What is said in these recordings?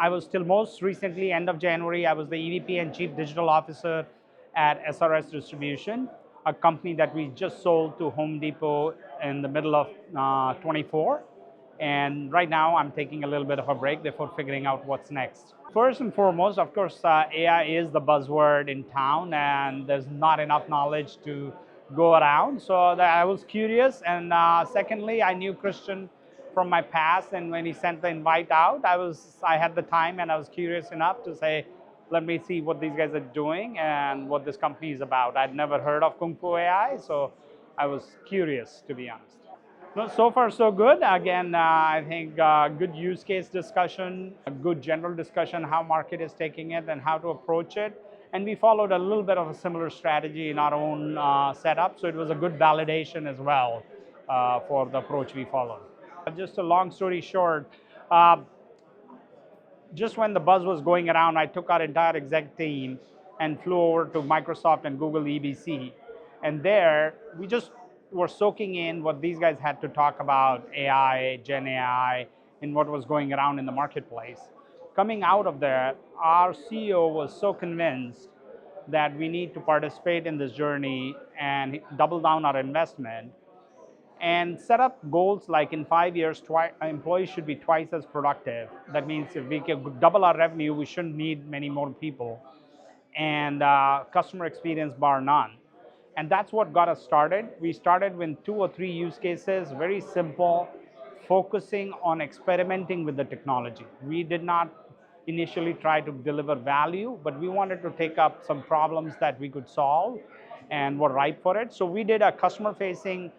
I was till most recently, end of January, I was the EVP and Chief Digital Officer at SRS Distribution, a company that we just sold to Home Depot in the middle of 24. And right now, I'm taking a little bit of a break before figuring out what's next. First and foremost, of course, AI is the buzzword in town, and there's not enough knowledge to go around. So I was curious, and secondly, I knew Christian from my past, and when he sent the invite out, I had the time, and I was curious enough to say, let me see what these guys are doing and what this company is about. I'd never heard of Kung Fu AI, so I was curious, to be honest. No, so far so good. Again, I think good use case discussion, a good general discussion, how market is taking it and how to approach it. And we followed a little bit of a similar strategy in our own setup, so it was a good validation as well for the approach we followed. Just a long story short, uh, just when the buzz was going around, I took our entire exec team and flew over to Microsoft and Google EBC. And there, we just were soaking in what these guys had to talk about, AI, Gen AI, and what was going around in the marketplace. Coming out of there, our CEO was so convinced that we need to participate in this journey and double down our investment and set up goals like in 5 years, employees should be twice as productive. That means if we can double our revenue, we shouldn't need many more people. And customer experience bar none. And that's what got us started. We started with 2 or 3 use cases, very simple, focusing on experimenting with the technology. We did not initially try to deliver value, but we wanted to take up some problems that we could solve and were ripe for it. So we did a customer-facing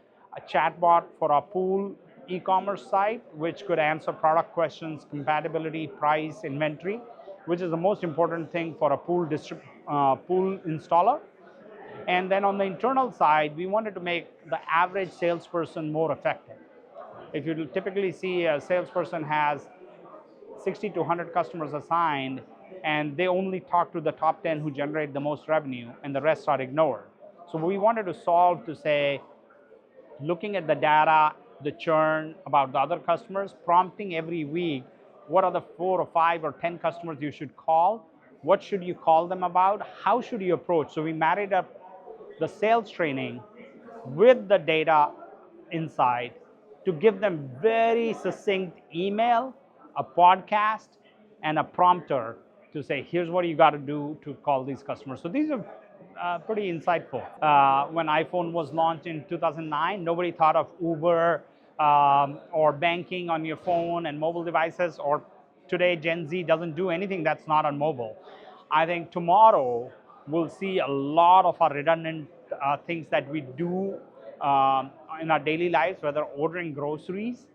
chatbot for our pool e-commerce site, which could answer product questions, compatibility, price, inventory, which is the most important thing for a pool installer. And then on the internal side, we wanted to make the average salesperson more effective. If you typically see a salesperson has 60 to 100 customers assigned, and they only talk to the top 10 who generate the most revenue, and the rest are ignored. So we wanted to solve to say, looking at the data, the churn about the other customers, prompting every week, what are the 4 or 5 or 10 customers you should call? What should you call them about? How should you approach? So we married up the sales training with the data insight to give them very succinct email, a podcast, and a prompter to say, here's what you got to do to call these customers. So these are pretty insightful. When iPhone was launched in 2009, nobody thought of Uber or banking on your phone and mobile devices, or today Gen Z doesn't do anything that's not on mobile. I think tomorrow we'll see a lot of our redundant things that we do in our daily lives, whether ordering groceries.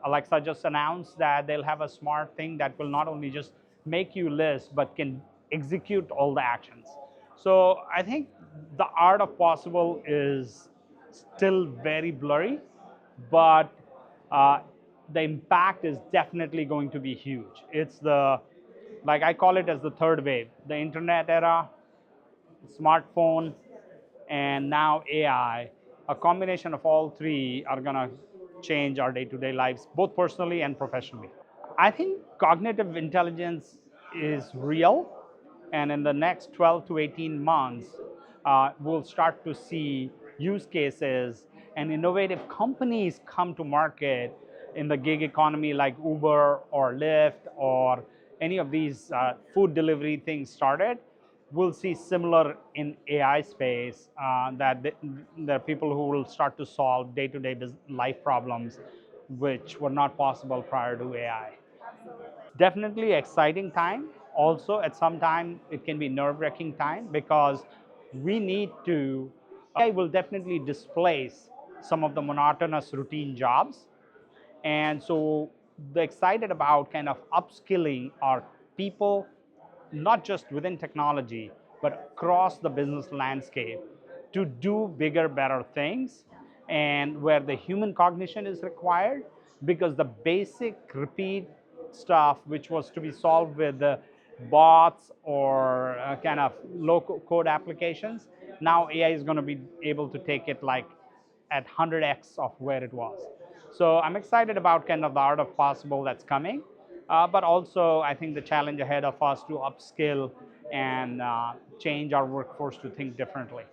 Alexa just announced that they'll have a smart thing that will not only just make you list, but can execute all the actions. So I think the art of possible is still very blurry, but the impact is definitely going to be huge. It's like I call it as the third wave, the internet era, smartphone, and now AI. A combination of all three are going to change our day-to-day lives, both personally and professionally. I think cognitive intelligence is real, and in the next 12 to 18 months, we'll start to see use cases and innovative companies come to market in the gig economy like Uber or Lyft or any of these food delivery things started. We'll see similar in AI space that there are people who will start to solve day-to-day life problems which were not possible prior to AI. Definitely exciting time. Also, at some time, it can be nerve-wracking time because we need to, AI will definitely displace some of the monotonous routine jobs. And so the excited about kind of upskilling our people, not just within technology, but across the business landscape to do bigger, better things, and where the human cognition is required, because the basic repeat stuff, which was to be solved with bots or kind of low code applications, now AI is going to be able to take it like at 100x of where it was. So I'm excited about kind of the art of possible that's coming. but also I think the challenge ahead of us to upskill and change our workforce to think differently.